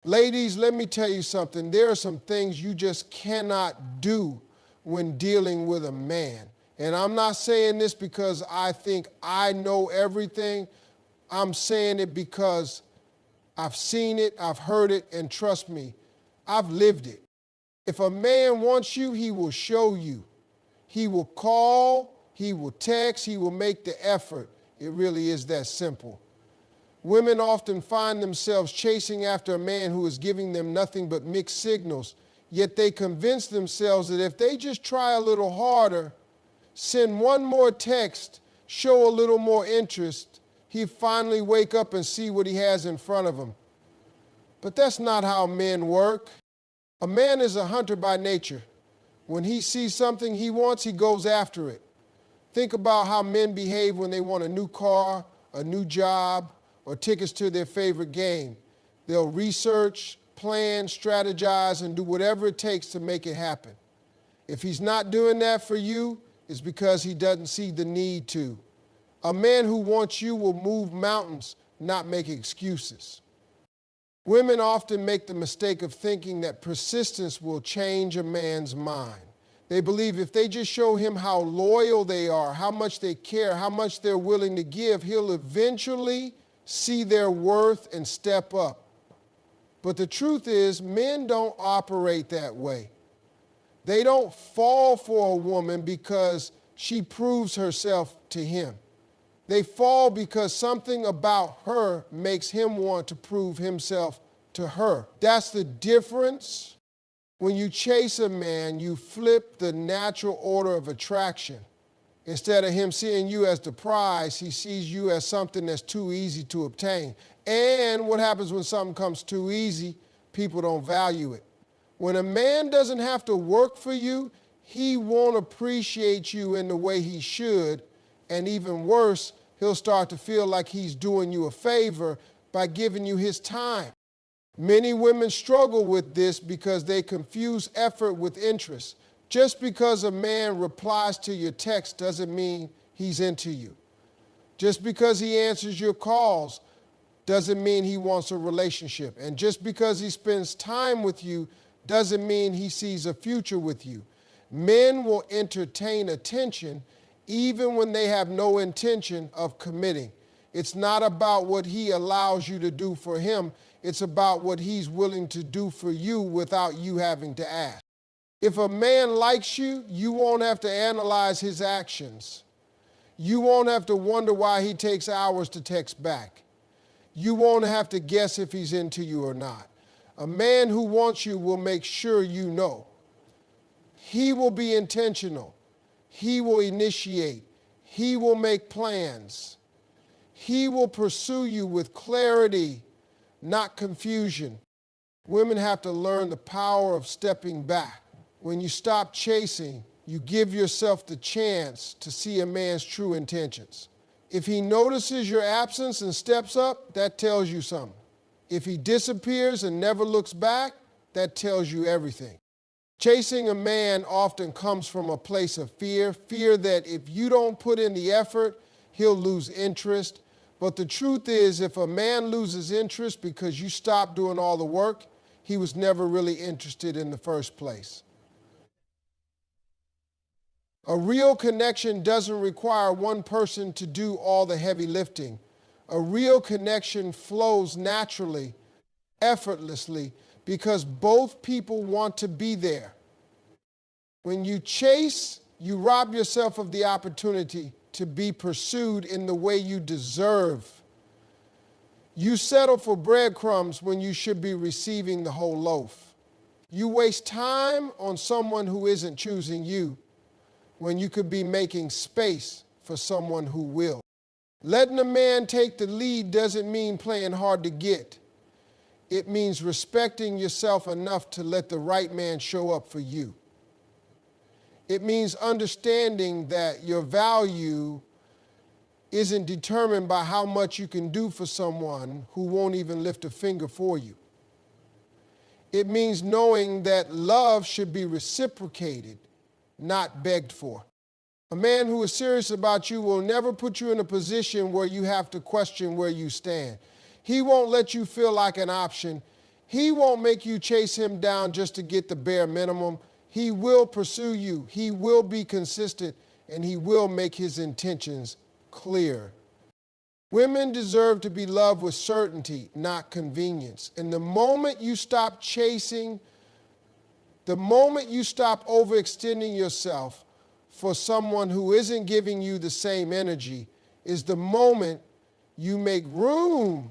Ladies, let me tell you something. There are some things you just cannot do when dealing with a man. And I'm not saying this because I think I know everything. I'm saying it because I've seen it, I've heard it, and trust me, I've lived it. If a man wants you, he will show you. He will call, he will text, he will make the effort. It really is that simple. Women often find themselves chasing after a man who is giving them nothing but mixed signals, yet they convince themselves that if they just try a little harder, send one more text, show a little more interest, he'll finally wake up and see what he has in front of him. But that's not how men work. A man is a hunter by nature. When he sees something he wants, he goes after it. Think about how men behave when they want a new car, a new job, or tickets to their favorite game. They'll research, plan, strategize, and do whatever it takes to make it happen. If he's not doing that for you, it's because he doesn't see the need to. A man who wants you will move mountains, not make excuses. Women often make the mistake of thinking that persistence will change a man's mind. They believe if they just show him how loyal they are, how much they care, how much they're willing to give, he'll eventually see their worth and step up. But the truth is, men don't operate that way. They don't fall for a woman because she proves herself to him. They fall because something about her makes him want to prove himself to her. That's the difference. When you chase a man, you flip the natural order of attraction. Instead of him seeing you as the prize, he sees you as something that's too easy to obtain. And what happens when something comes too easy? People don't value it. When a man doesn't have to work for you, he won't appreciate you in the way he should. And even worse, he'll start to feel like he's doing you a favor by giving you his time. Many women struggle with this because they confuse effort with interest. Just because a man replies to your text doesn't mean he's into you. Just because he answers your calls doesn't mean he wants a relationship. And just because he spends time with you doesn't mean he sees a future with you. Men will entertain attention even when they have no intention of committing. It's not about what he allows you to do for him. It's about what he's willing to do for you without you having to ask. If a man likes you, you won't have to analyze his actions. You won't have to wonder why he takes hours to text back. You won't have to guess if he's into you or not. A man who wants you will make sure you know. He will be intentional. He will initiate. He will make plans. He will pursue you with clarity, not confusion. Women have to learn the power of stepping back. When you stop chasing, you give yourself the chance to see a man's true intentions. If he notices your absence and steps up, that tells you something. If he disappears and never looks back, that tells you everything. Chasing a man often comes from a place of fear that if you don't put in the effort, he'll lose interest. But the truth is, if a man loses interest because you stop doing all the work, he was never really interested in the first place. A real connection doesn't require one person to do all the heavy lifting. A real connection flows naturally, effortlessly, because both people want to be there. When you chase, you rob yourself of the opportunity to be pursued in the way you deserve. You settle for breadcrumbs when you should be receiving the whole loaf. You waste time on someone who isn't choosing you when you could be making space for someone who will. Letting a man take the lead doesn't mean playing hard to get. It means respecting yourself enough to let the right man show up for you. It means understanding that your value isn't determined by how much you can do for someone who won't even lift a finger for you. It means knowing that love should be reciprocated, not begged for. A man who is serious about you will never put you in a position where you have to question where you stand. He won't let you feel like an option. He won't make you chase him down just to get the bare minimum. He will pursue you. He will be consistent, and he will make his intentions clear. Women deserve to be loved with certainty, not convenience. And the moment you stop chasing, the moment you stop overextending yourself for someone who isn't giving you the same energy, is the moment you make room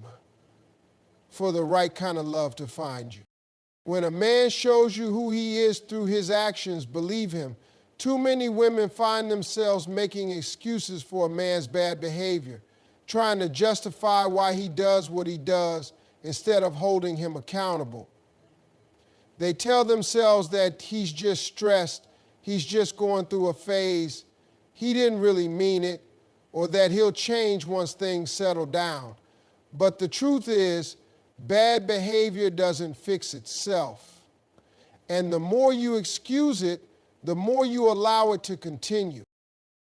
for the right kind of love to find you. When a man shows you who he is through his actions, believe him. Too many women find themselves making excuses for a man's bad behavior, trying to justify why he does what he does instead of holding him accountable. They tell themselves that he's just stressed, he's just going through a phase, he didn't really mean it, or that he'll change once things settle down. But the truth is, bad behavior doesn't fix itself. And the more you excuse it, the more you allow it to continue.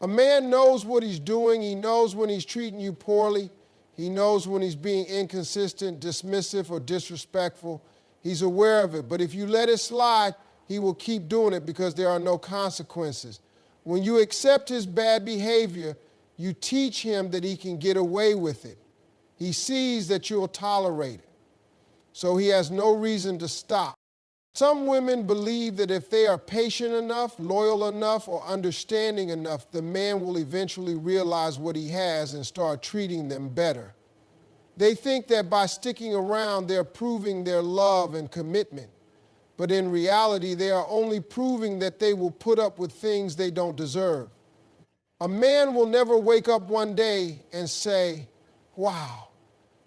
A man knows what he's doing. He knows when he's treating you poorly. He knows when he's being inconsistent, dismissive, or disrespectful. He's aware of it. But if you let it slide, he will keep doing it because there are no consequences. When you accept his bad behavior, you teach him that he can get away with it. He sees that you'll tolerate it. So he has no reason to stop. Some women believe that if they are patient enough, loyal enough, or understanding enough, the man will eventually realize what he has and start treating them better. They think that by sticking around, they're proving their love and commitment. But in reality, they are only proving that they will put up with things they don't deserve. A man will never wake up one day and say, "Wow,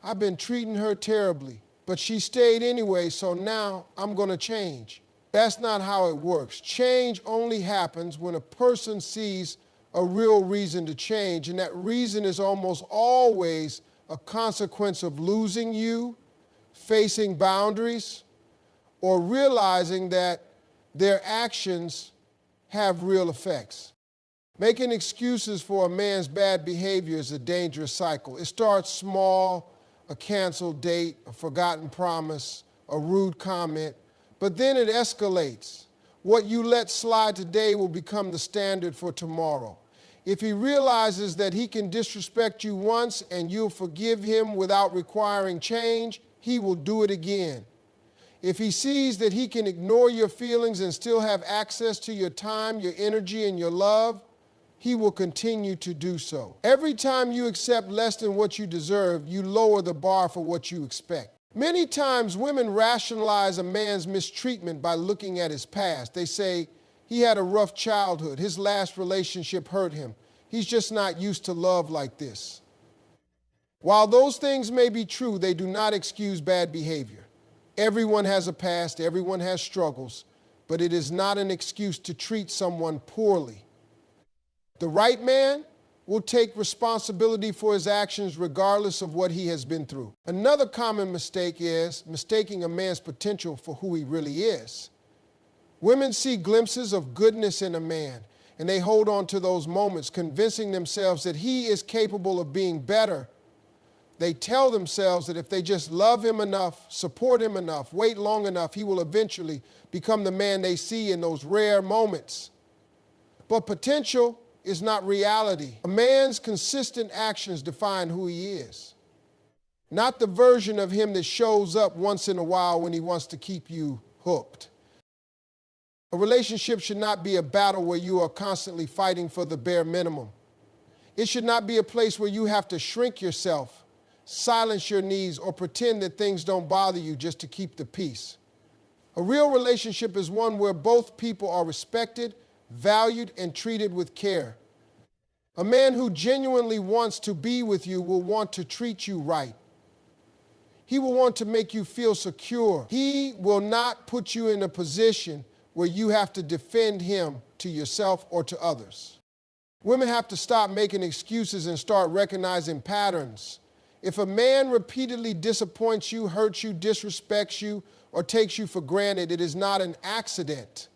I've been treating her terribly, but she stayed anyway, so now I'm going to change." That's not how it works. Change only happens when a person sees a real reason to change, and that reason is almost always a consequence of losing you, facing boundaries, or realizing that their actions have real effects. Making excuses for a man's bad behavior is a dangerous cycle. It starts small, a canceled date, a forgotten promise, a rude comment, but then it escalates. What you let slide today will become the standard for tomorrow. If he realizes that he can disrespect you once and you'll forgive him without requiring change, he will do it again. If he sees that he can ignore your feelings and still have access to your time, your energy, and your love, he will continue to do so. Every time you accept less than what you deserve, you lower the bar for what you expect. Many times women rationalize a man's mistreatment by looking at his past. They say, he had a rough childhood, his last relationship hurt him, he's just not used to love like this. While those things may be true, they do not excuse bad behavior. Everyone has a past, everyone has struggles, but it is not an excuse to treat someone poorly. The right man will take responsibility for his actions regardless of what he has been through. Another common mistake is mistaking a man's potential for who he really is. Women see glimpses of goodness in a man, and they hold on to those moments, convincing themselves that he is capable of being better. They tell themselves that if they just love him enough, support him enough, wait long enough, he will eventually become the man they see in those rare moments. But potential is not reality. A man's consistent actions define who he is, not the version of him that shows up once in a while when he wants to keep you hooked. A relationship should not be a battle where you are constantly fighting for the bare minimum. It should not be a place where you have to shrink yourself, silence your needs, or pretend that things don't bother you just to keep the peace. A real relationship is one where both people are respected, valued, and treated with care. A man who genuinely wants to be with you will want to treat you right. He will want to make you feel secure. He will not put you in a position where you have to defend him to yourself or to others. Women have to stop making excuses and start recognizing patterns. If a man repeatedly disappoints you, hurts you, disrespects you, or takes you for granted, it is not an accident.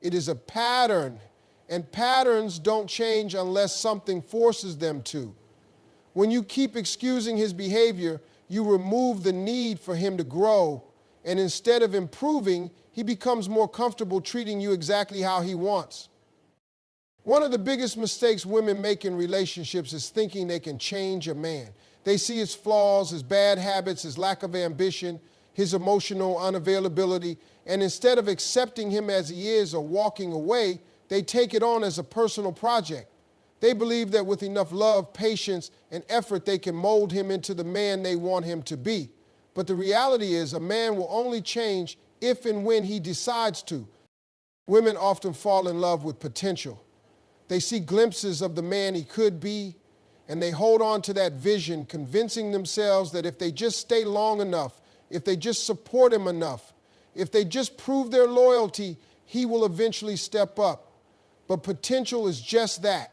It is a pattern, and patterns don't change unless something forces them to. When you keep excusing his behavior, you remove the need for him to grow, And instead of improving, he becomes more comfortable treating you exactly how he wants. One of the biggest mistakes women make in relationships is thinking they can change a man. They see his flaws, his bad habits, his lack of ambition, his emotional unavailability, and instead of accepting him as he is or walking away, they take it on as a personal project. They believe that with enough love, patience, and effort, they can mold him into the man they want him to be. But the reality is, a man will only change if and when he decides to. Women often fall in love with potential. They see glimpses of the man he could be, and they hold on to that vision, convincing themselves that if they just stay long enough, if they just support him enough, if they just prove their loyalty, he will eventually step up. But potential is just that,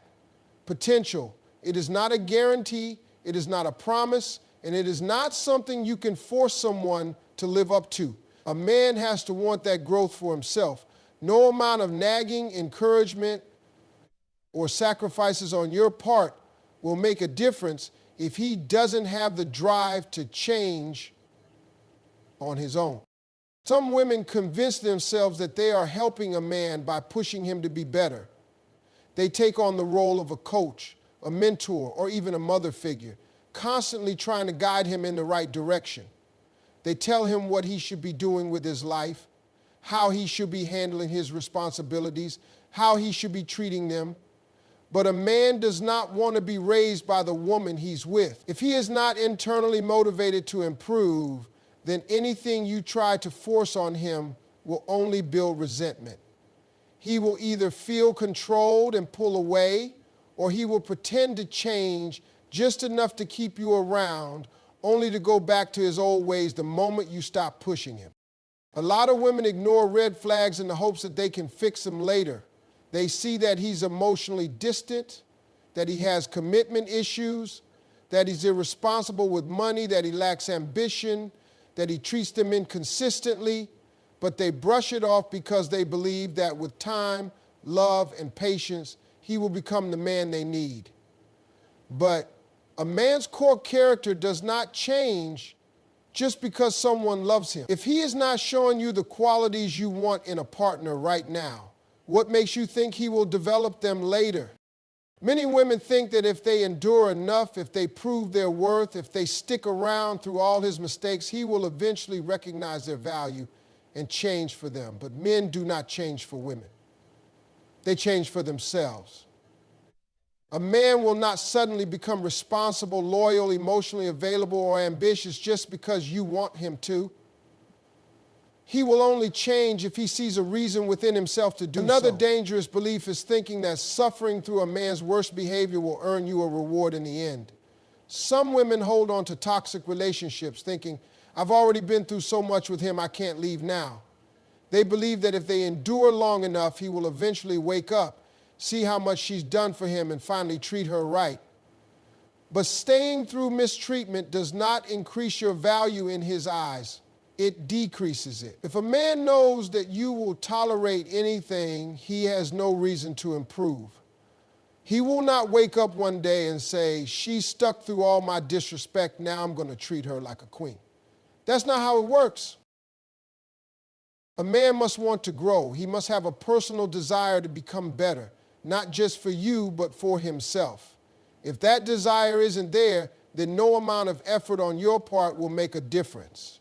potential. It is not a guarantee, it is not a promise, and it is not something you can force someone to live up to. A man has to want that growth for himself. No amount of nagging, encouragement, or sacrifices on your part will make a difference if he doesn't have the drive to change on his own. Some women convince themselves that they are helping a man by pushing him to be better. They take on the role of a coach, a mentor, or even a mother figure, constantly trying to guide him in the right direction. They tell him what he should be doing with his life, how he should be handling his responsibilities, how he should be treating them. But a man does not want to be raised by the woman he's with. If he is not internally motivated to improve, then anything you try to force on him will only build resentment. He will either feel controlled and pull away, or he will pretend to change just enough to keep you around, only to go back to his old ways the moment you stop pushing him. A lot of women ignore red flags in the hopes that they can fix them later. They see that he's emotionally distant, that he has commitment issues, that he's irresponsible with money, that he lacks ambition, that he treats them inconsistently, but they brush it off because they believe that with time, love, and patience, he will become the man they need. But a man's core character does not change just because someone loves him. If he is not showing you the qualities you want in a partner right now, what makes you think he will develop them later? Many women think that if they endure enough, if they prove their worth, if they stick around through all his mistakes, he will eventually recognize their value and change for them. But men do not change for women. They change for themselves. A man will not suddenly become responsible, loyal, emotionally available, or ambitious just because you want him to. He will only change if he sees a reason within himself to do so. Another dangerous belief is thinking that suffering through a man's worst behavior will earn you a reward in the end. Some women hold on to toxic relationships thinking, I've already been through so much with him, I can't leave now. They believe that if they endure long enough, he will eventually wake up, see how much she's done for him, and finally treat her right. But staying through mistreatment does not increase your value in his eyes. It decreases it. If a man knows that you will tolerate anything, he has no reason to improve. He will not wake up one day and say, she's stuck through all my disrespect, now I'm going to treat her like a queen. That's not how it works. A man must want to grow. He must have a personal desire to become better, not just for you, but for himself. If that desire isn't there, then no amount of effort on your part will make a difference.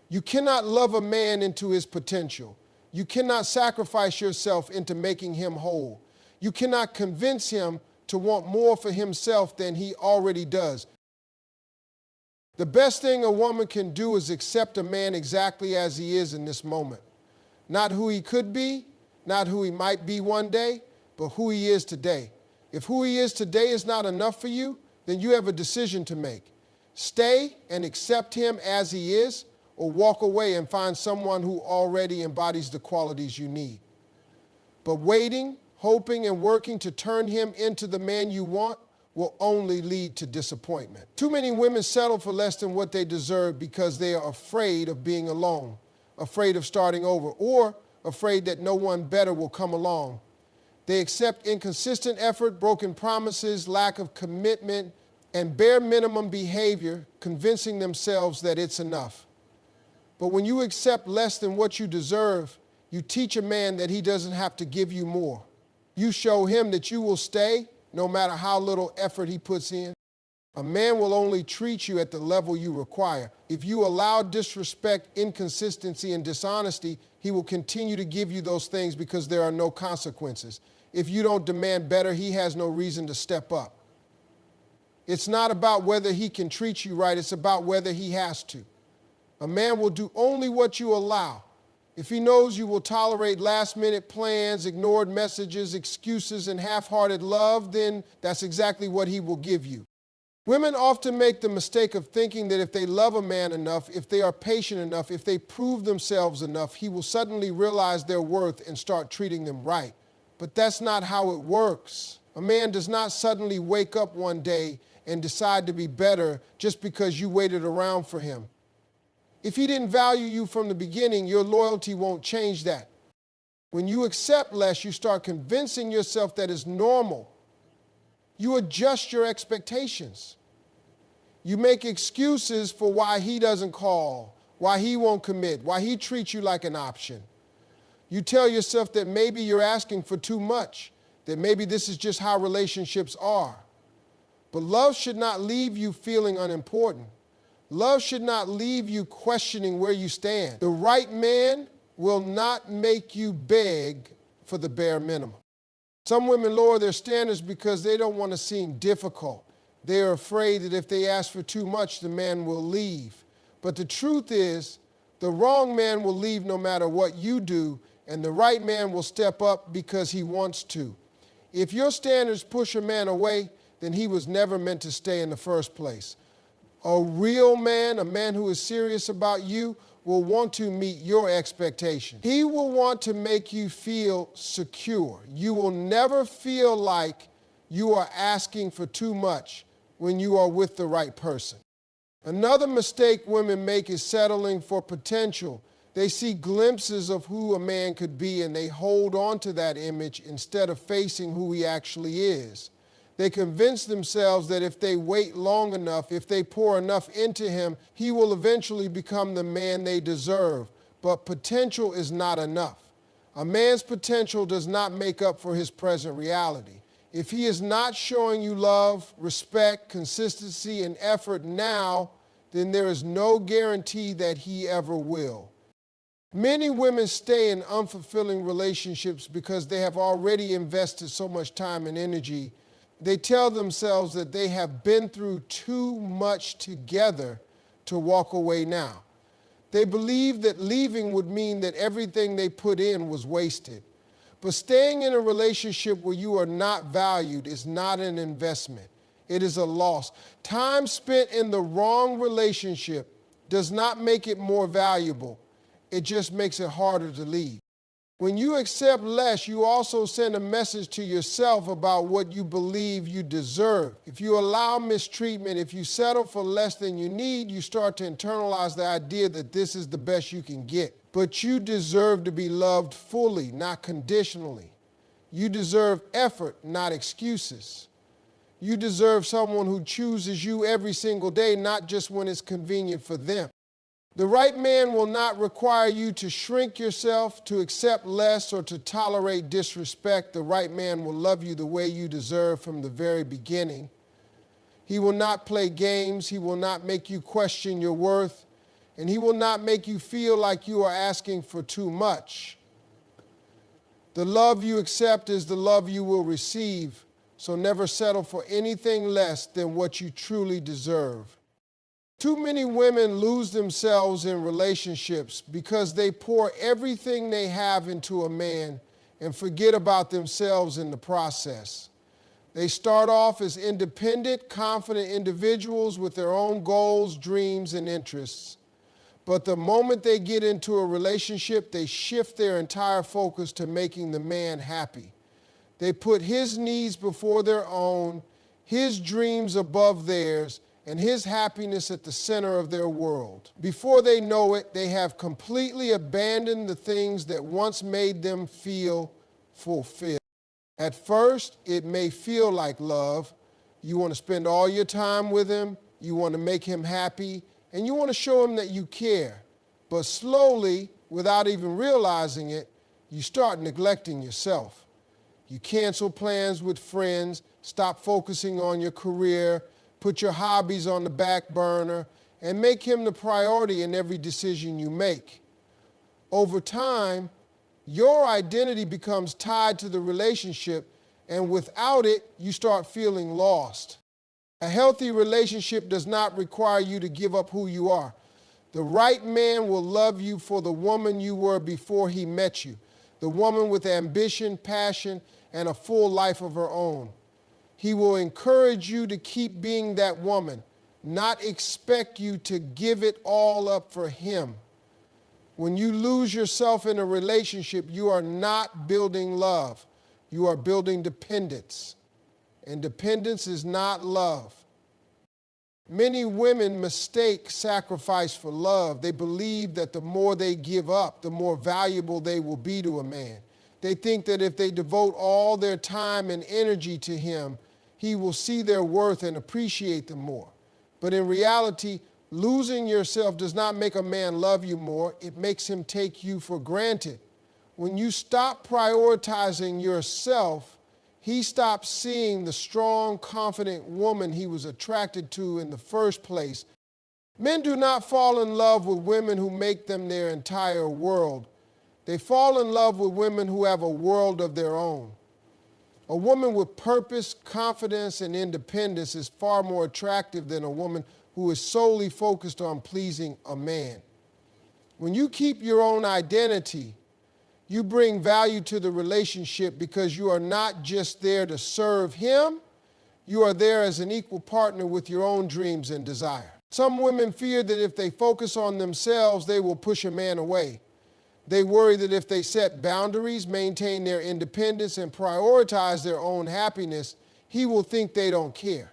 You cannot love a man into his potential. You cannot sacrifice yourself into making him whole. You cannot convince him to want more for himself than he already does. The best thing a woman can do is accept a man exactly as he is in this moment. Not who he could be, not who he might be one day, but who he is today. If who he is today is not enough for you, then you have a decision to make. Stay and accept him as he is, or walk away and find someone who already embodies the qualities you need. But waiting, hoping, and working to turn him into the man you want will only lead to disappointment. Too many women settle for less than what they deserve because they are afraid of being alone, afraid of starting over, or afraid that no one better will come along. They accept inconsistent effort, broken promises, lack of commitment, and bare minimum behavior, convincing themselves that it's enough. But when you accept less than what you deserve, you teach a man that he doesn't have to give you more. You show him that you will stay no matter how little effort he puts in. A man will only treat you at the level you require. If you allow disrespect, inconsistency, and dishonesty, he will continue to give you those things because there are no consequences. If you don't demand better, he has no reason to step up. It's not about whether he can treat you right, it's about whether he has to. A man will do only what you allow. If he knows you will tolerate last-minute plans, ignored messages, excuses, and half-hearted love, then that's exactly what he will give you. Women often make the mistake of thinking that if they love a man enough, if they are patient enough, if they prove themselves enough, he will suddenly realize their worth and start treating them right. But that's not how it works. A man does not suddenly wake up one day and decide to be better just because you waited around for him. If he didn't value you from the beginning, your loyalty won't change that. When you accept less, you start convincing yourself that it's normal. You adjust your expectations. You make excuses for why he doesn't call, why he won't commit, why he treats you like an option. You tell yourself that maybe you're asking for too much, that maybe this is just how relationships are. But love should not leave you feeling unimportant. Love should not leave you questioning where you stand. The right man will not make you beg for the bare minimum. Some women lower their standards because they don't want to seem difficult. They are afraid that if they ask for too much, the man will leave. But the truth is, the wrong man will leave no matter what you do, and the right man will step up because he wants to. If your standards push a man away, then he was never meant to stay in the first place. A real man, a man who is serious about you, will want to meet your expectations. He will want to make you feel secure. You will never feel like you are asking for too much when you are with the right person. Another mistake women make is settling for potential. They see glimpses of who a man could be and they hold on to that image instead of facing who he actually is. They convince themselves that if they wait long enough, if they pour enough into him, he will eventually become the man they deserve. But potential is not enough. A man's potential does not make up for his present reality. If he is not showing you love, respect, consistency, and effort now, then there is no guarantee that he ever will. Many women stay in unfulfilling relationships because they have already invested so much time and energy. They tell themselves that they have been through too much together to walk away now. They believe that leaving would mean that everything they put in was wasted. But staying in a relationship where you are not valued is not an investment. It is a loss. Time spent in the wrong relationship does not make it more valuable. It just makes it harder to leave. When you accept less, you also send a message to yourself about what you believe you deserve. If you allow mistreatment, if you settle for less than you need, you start to internalize the idea that this is the best you can get. But you deserve to be loved fully, not conditionally. You deserve effort, not excuses. You deserve someone who chooses you every single day, not just when it's convenient for them. The right man will not require you to shrink yourself, to accept less, or to tolerate disrespect. The right man will love you the way you deserve from the very beginning. He will not play games. He will not make you question your worth. And he will not make you feel like you are asking for too much. The love you accept is the love you will receive, so never settle for anything less than what you truly deserve. Too many women lose themselves in relationships because they pour everything they have into a man and forget about themselves in the process. They start off as independent, confident individuals with their own goals, dreams, and interests. But the moment they get into a relationship, they shift their entire focus to making the man happy. They put his needs before their own, his dreams above theirs, and his happiness at the center of their world. Before they know it, they have completely abandoned the things that once made them feel fulfilled. At first, it may feel like love. You want to spend all your time with him, you want to make him happy, and you want to show him that you care. But slowly, without even realizing it, you start neglecting yourself. You cancel plans with friends, stop focusing on your career, put your hobbies on the back burner, and make him the priority in every decision you make. Over time, your identity becomes tied to the relationship, and without it, you start feeling lost. A healthy relationship does not require you to give up who you are. The right man will love you for the woman you were before he met you, the woman with ambition, passion, and a full life of her own. He will encourage you to keep being that woman, not expect you to give it all up for him. When you lose yourself in a relationship, you are not building love. You are building dependence. And dependence is not love. Many women mistake sacrifice for love. They believe that the more they give up, the more valuable they will be to a man. They think that if they devote all their time and energy to him, he will see their worth and appreciate them more. But in reality, losing yourself does not make a man love you more. It makes him take you for granted. When you stop prioritizing yourself, he stops seeing the strong, confident woman he was attracted to in the first place. Men do not fall in love with women who make them their entire world. They fall in love with women who have a world of their own. A woman with purpose, confidence, and independence is far more attractive than a woman who is solely focused on pleasing a man. When you keep your own identity, you bring value to the relationship because you are not just there to serve him, you are there as an equal partner with your own dreams and desire. Some women fear that if they focus on themselves, they will push a man away. They worry that if they set boundaries, maintain their independence, and prioritize their own happiness, he will think they don't care.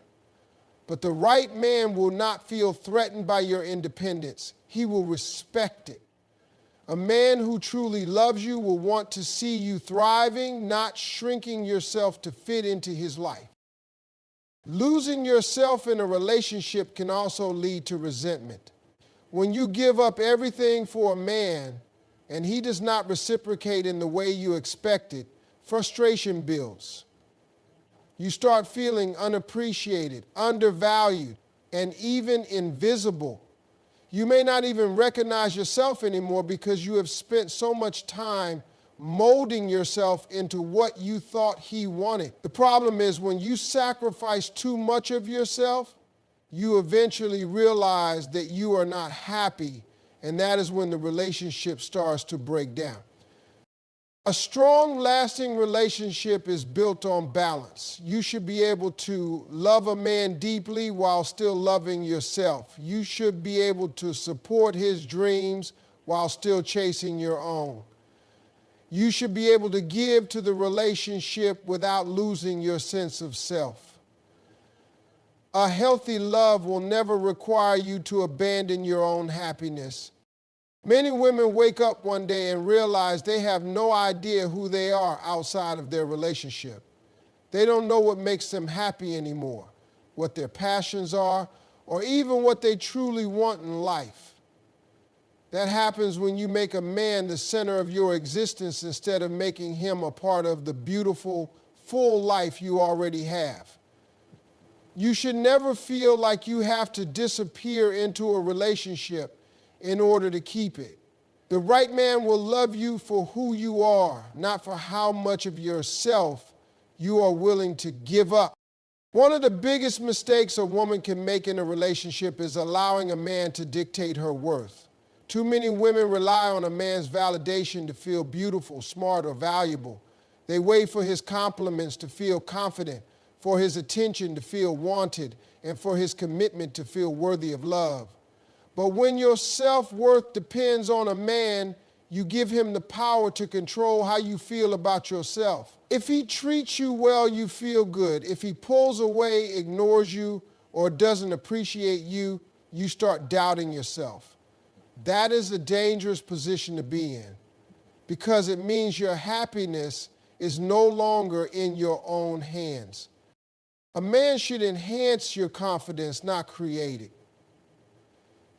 But the right man will not feel threatened by your independence. He will respect it. A man who truly loves you will want to see you thriving, not shrinking yourself to fit into his life. Losing yourself in a relationship can also lead to resentment. When you give up everything for a man and he does not reciprocate in the way you expected, frustration builds. You start feeling unappreciated, undervalued, and even invisible. You may not even recognize yourself anymore because you have spent so much time molding yourself into what you thought he wanted. The problem is when you sacrifice too much of yourself, you eventually realize that you are not happy, and that is when the relationship starts to break down. A strong, lasting relationship is built on balance. You should be able to love a man deeply while still loving yourself. You should be able to support his dreams while still chasing your own. You should be able to give to the relationship without losing your sense of self. A healthy love will never require you to abandon your own happiness. Many women wake up one day and realize they have no idea who they are outside of their relationship. They don't know what makes them happy anymore, what their passions are, or even what they truly want in life. That happens when you make a man the center of your existence instead of making him a part of the beautiful, full life you already have. You should never feel like you have to disappear into a relationship in order to keep it. The right man will love you for who you are, not for how much of yourself you are willing to give up. One of the biggest mistakes a woman can make in a relationship is allowing a man to dictate her worth. Too many women rely on a man's validation to feel beautiful, smart, or valuable. They wait for his compliments to feel confident, for his attention to feel wanted, and for his commitment to feel worthy of love. But when your self-worth depends on a man, you give him the power to control how you feel about yourself. If he treats you well, you feel good. If he pulls away, ignores you, or doesn't appreciate you, you start doubting yourself. That is a dangerous position to be in because it means your happiness is no longer in your own hands. A man should enhance your confidence, not create it.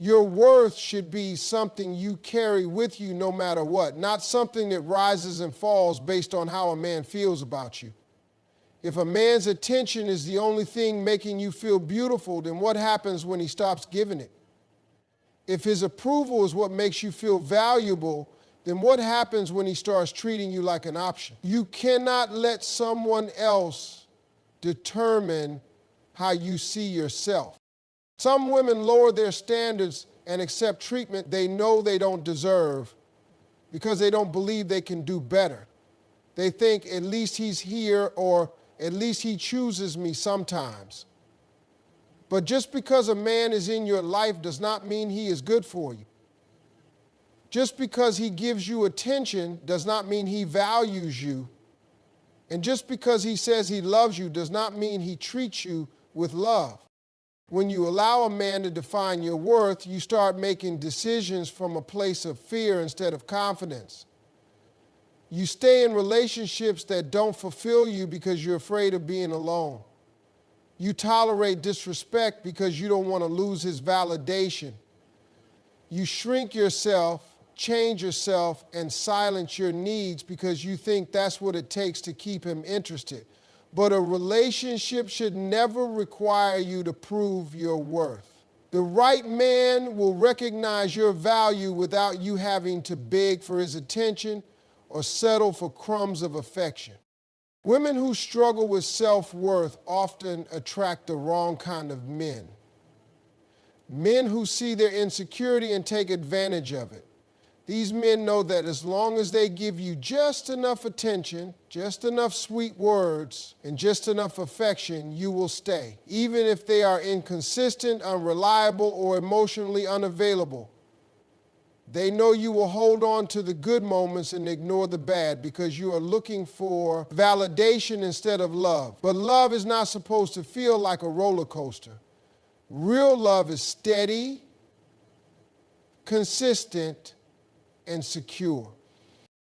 Your worth should be something you carry with you no matter what, not something that rises and falls based on how a man feels about you. If a man's attention is the only thing making you feel beautiful, then what happens when he stops giving it? If his approval is what makes you feel valuable, then what happens when he starts treating you like an option? You cannot let someone else determine how you see yourself. Some women lower their standards and accept treatment they know they don't deserve because they don't believe they can do better. They think, at least he's here, or at least he chooses me sometimes. But just because a man is in your life does not mean he is good for you. Just because he gives you attention does not mean he values you. And just because he says he loves you does not mean he treats you with love. When you allow a man to define your worth, you start making decisions from a place of fear instead of confidence. You stay in relationships that don't fulfill you because you're afraid of being alone. You tolerate disrespect because you don't want to lose his validation. You shrink yourself, change yourself, and silence your needs because you think that's what it takes to keep him interested. But a relationship should never require you to prove your worth. The right man will recognize your value without you having to beg for his attention or settle for crumbs of affection. Women who struggle with self-worth often attract the wrong kind of men. Men who see their insecurity and take advantage of it. These men know that as long as they give you just enough attention, just enough sweet words, and just enough affection, you will stay, even if they are inconsistent, unreliable, or emotionally unavailable. They know you will hold on to the good moments and ignore the bad because you are looking for validation instead of love. But love is not supposed to feel like a roller coaster. Real love is steady, consistent, and secure.